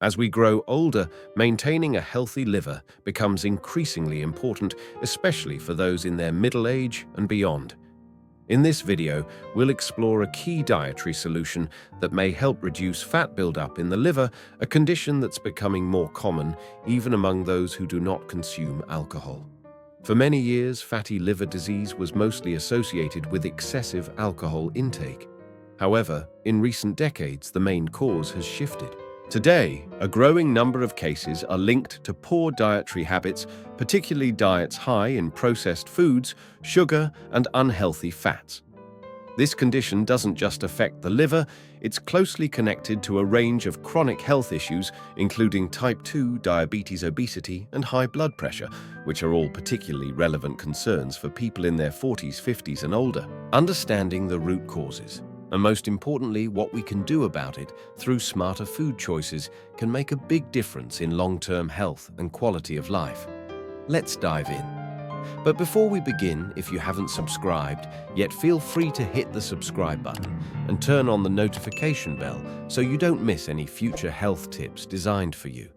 As we grow older, maintaining a healthy liver becomes increasingly important, especially for those in their middle age and beyond. In this video, we'll explore a key dietary solution that may help reduce fat buildup in the liver, a condition that's becoming more common even among those who do not consume alcohol. For many years, fatty liver disease was mostly associated with excessive alcohol intake. However, in recent decades, the main cause has shifted. Today, a growing number of cases are linked to poor dietary habits, particularly diets high in processed foods, sugar, and unhealthy fats. This condition doesn't just affect the liver, it's closely connected to a range of chronic health issues, including type 2 diabetes, obesity, and high blood pressure, which are all particularly relevant concerns for people in their 40s, 50s, and older. Understanding the root causes, and most importantly, what we can do about it through smarter food choices, can make a big difference in long-term health and quality of life. Let's dive in. But before we begin, if you haven't subscribed yet, feel free to hit the subscribe button and turn on the notification bell so you don't miss any future health tips designed for you.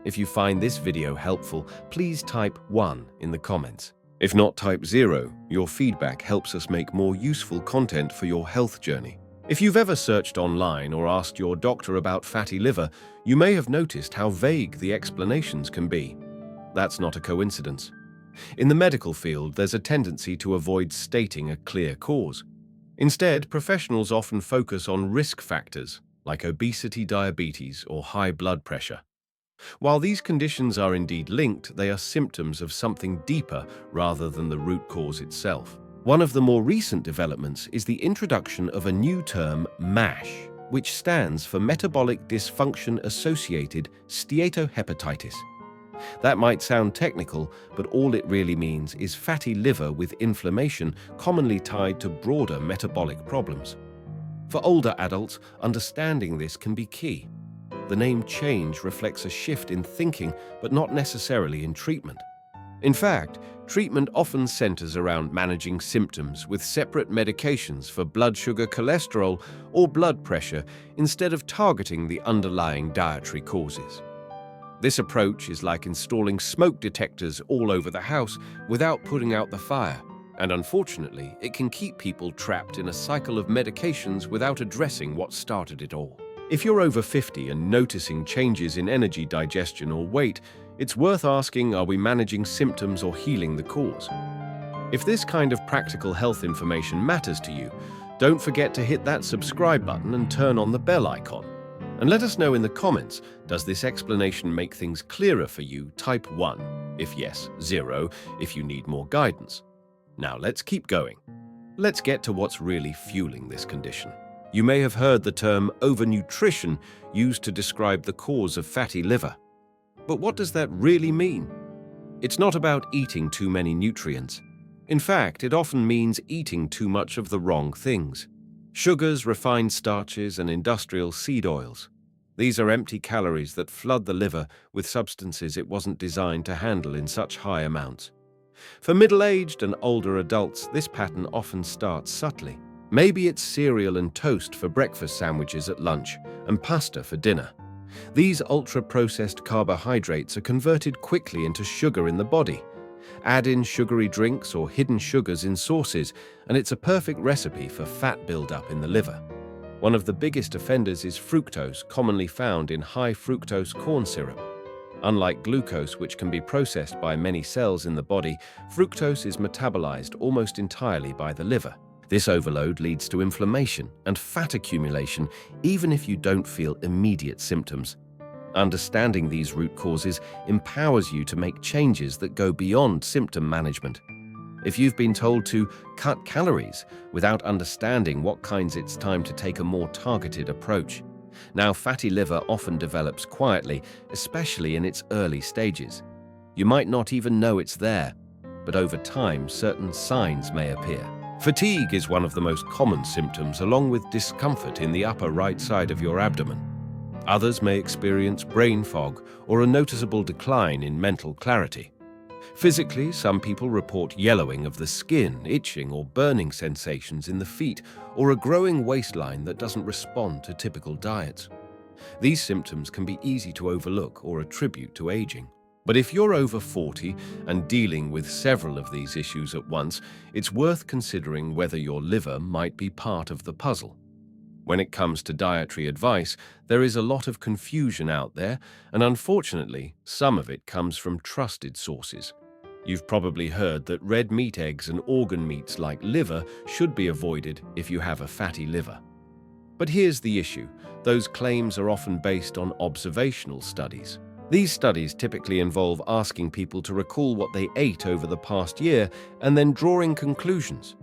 If you find this video helpful, please type 1 in the comments. If not, type 0. Your feedback helps us make more useful content for your health journey. If you've ever searched online or asked your doctor about fatty liver, you may have noticed how vague the explanations can be. That's not a coincidence. In the medical field, there's a tendency to avoid stating a clear cause. Instead, professionals often focus on risk factors like obesity, diabetes, or high blood pressure. While these conditions are indeed linked, they are symptoms of something deeper rather than the root cause itself. One of the more recent developments is the introduction of a new term, MASH, which stands for metabolic dysfunction-associated steatohepatitis. That might sound technical, but all it really means is fatty liver with inflammation, commonly tied to broader metabolic problems. For older adults, understanding this can be key. The name change reflects a shift in thinking, but not necessarily in treatment. In fact, treatment often centers around managing symptoms with separate medications for blood sugar, cholesterol, or blood pressure, instead of targeting the underlying dietary causes. This approach is like installing smoke detectors all over the house without putting out the fire, and unfortunately, it can keep people trapped in a cycle of medications without addressing what started it all. If you're over 50 and noticing changes in energy, digestion, or weight, it's worth asking, are we managing symptoms or healing the cause? If this kind of practical health information matters to you, don't forget to hit that subscribe button and turn on the bell icon. And let us know in the comments, does this explanation make things clearer for you? Type 1 if yes, 0 if you need more guidance. Now let's keep going. Let's get to what's really fueling this condition. You may have heard the term overnutrition used to describe the cause of fatty liver. But what does that really mean? It's not about eating too many nutrients. In fact, it often means eating too much of the wrong things. Sugars, refined starches, and industrial seed oils. These are empty calories that flood the liver with substances it wasn't designed to handle in such high amounts. For middle-aged and older adults, this pattern often starts subtly. Maybe it's cereal and toast for breakfast, sandwiches at lunch, and pasta for dinner. These ultra-processed carbohydrates are converted quickly into sugar in the body. Add in sugary drinks or hidden sugars in sauces, and it's a perfect recipe for fat buildup in the liver. One of the biggest offenders is fructose, commonly found in high-fructose corn syrup. Unlike glucose, which can be processed by many cells in the body, fructose is metabolized almost entirely by the liver. This overload leads to inflammation and fat accumulation, even if you don't feel immediate symptoms. Understanding these root causes empowers you to make changes that go beyond symptom management. If you've been told to cut calories without understanding what kinds, it's time to take a more targeted approach. Now, fatty liver often develops quietly, especially in its early stages. You might not even know it's there, but over time, certain signs may appear. Fatigue is one of the most common symptoms, along with discomfort in the upper right side of your abdomen. Others may experience brain fog or a noticeable decline in mental clarity. Physically, some people report yellowing of the skin, itching or burning sensations in the feet, or a growing waistline that doesn't respond to typical diets. These symptoms can be easy to overlook or attribute to aging. But if you're over 40 and dealing with several of these issues at once, it's worth considering whether your liver might be part of the puzzle. When it comes to dietary advice, there is a lot of confusion out there, and unfortunately, some of it comes from trusted sources. You've probably heard that red meat, eggs, and organ meats like liver should be avoided if you have a fatty liver. But here's the issue: those claims are often based on observational studies. These studies typically involve asking people to recall what they ate over the past year and then drawing conclusions.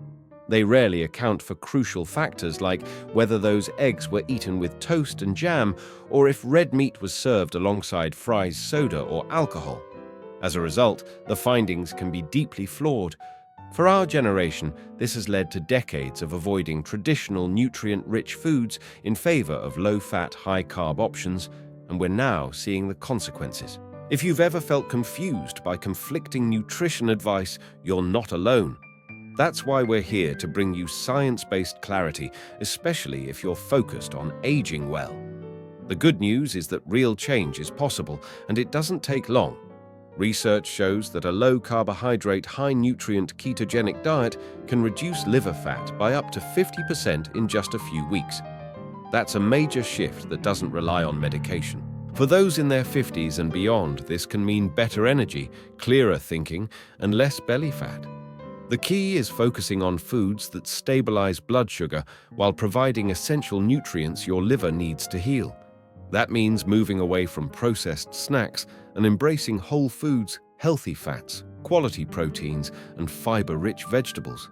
They rarely account for crucial factors like whether those eggs were eaten with toast and jam or if red meat was served alongside fries, soda, or alcohol. As a result, the findings can be deeply flawed. For our generation, this has led to decades of avoiding traditional nutrient-rich foods in favor of low-fat, high-carb options, and we're now seeing the consequences. If you've ever felt confused by conflicting nutrition advice, you're not alone. That's why we're here to bring you science-based clarity, especially if you're focused on aging well. The good news is that real change is possible, and it doesn't take long. Research shows that a low-carbohydrate, high-nutrient ketogenic diet can reduce liver fat by up to 50% in just a few weeks. That's a major shift that doesn't rely on medication. For those in their 50s and beyond, this can mean better energy, clearer thinking, and less belly fat. The key is focusing on foods that stabilize blood sugar while providing essential nutrients your liver needs to heal. That means moving away from processed snacks and embracing whole foods, healthy fats, quality proteins, and fiber-rich vegetables.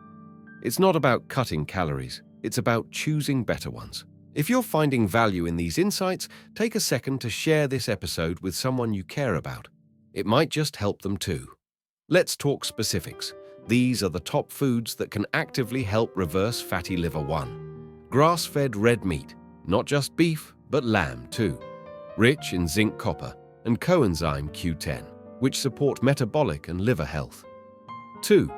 It's not about cutting calories, it's about choosing better ones. If you're finding value in these insights, take a second to share this episode with someone you care about. It might just help them too. Let's talk specifics. These are the top foods that can actively help reverse fatty liver. 1. Grass-fed red meat, not just beef, but lamb too. Rich in zinc, copper, and coenzyme Q10, which support metabolic and liver health. 2.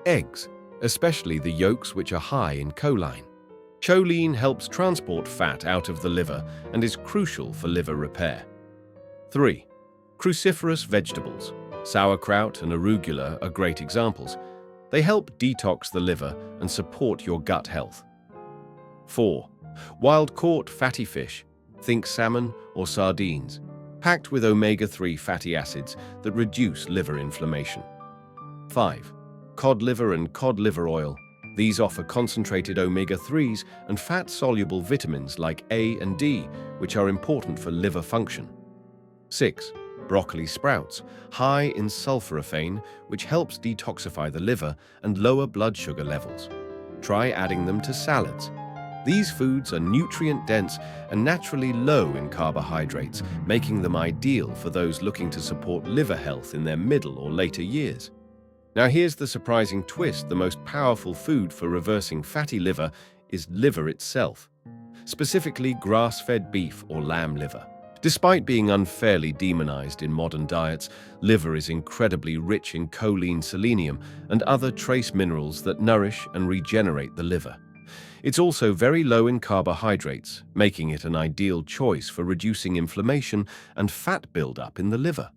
Eggs, especially the yolks which are high in choline. Choline helps transport fat out of the liver and is crucial for liver repair. 3. Cruciferous vegetables. Sauerkraut and arugula are great examples. They help detox the liver and support your gut health. 4. Wild-caught fatty fish. Think salmon or sardines, packed with omega-3 fatty acids that reduce liver inflammation. 5. Cod liver and cod liver oil. These offer concentrated omega-3s and fat-soluble vitamins like A and D, which are important for liver function. 6. Broccoli sprouts, high in sulforaphane, which helps detoxify the liver and lower blood sugar levels. Try adding them to salads. These foods are nutrient-dense and naturally low in carbohydrates, making them ideal for those looking to support liver health in their middle or later years. Now here's the surprising twist: the most powerful food for reversing fatty liver is liver itself, specifically grass-fed beef or lamb liver. Despite being unfairly demonized in modern diets, liver is incredibly rich in choline, selenium, and other trace minerals that nourish and regenerate the liver. It's also very low in carbohydrates, making it an ideal choice for reducing inflammation and fat buildup in the liver.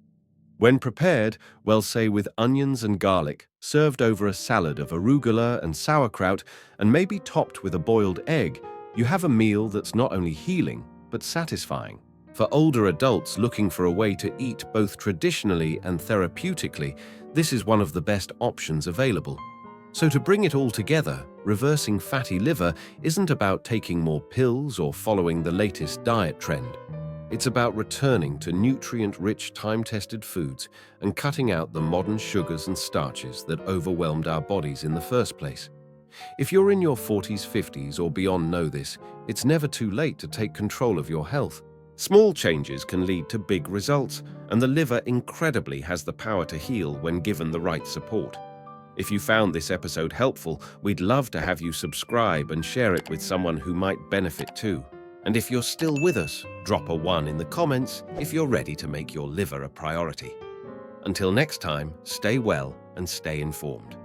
When prepared, well, say with onions and garlic, served over a salad of arugula and sauerkraut, and maybe topped with a boiled egg, you have a meal that's not only healing, but satisfying. For older adults looking for a way to eat both traditionally and therapeutically, this is one of the best options available. So to bring it all together, reversing fatty liver isn't about taking more pills or following the latest diet trend. It's about returning to nutrient-rich, time-tested foods and cutting out the modern sugars and starches that overwhelmed our bodies in the first place. If you're in your 40s, 50s, or beyond, know this: it's never too late to take control of your health. Small changes can lead to big results, and the liver incredibly has the power to heal when given the right support. If you found this episode helpful, we'd love to have you subscribe and share it with someone who might benefit too. And if you're still with us, drop a 1 in the comments if you're ready to make your liver a priority. Until next time, stay well and stay informed.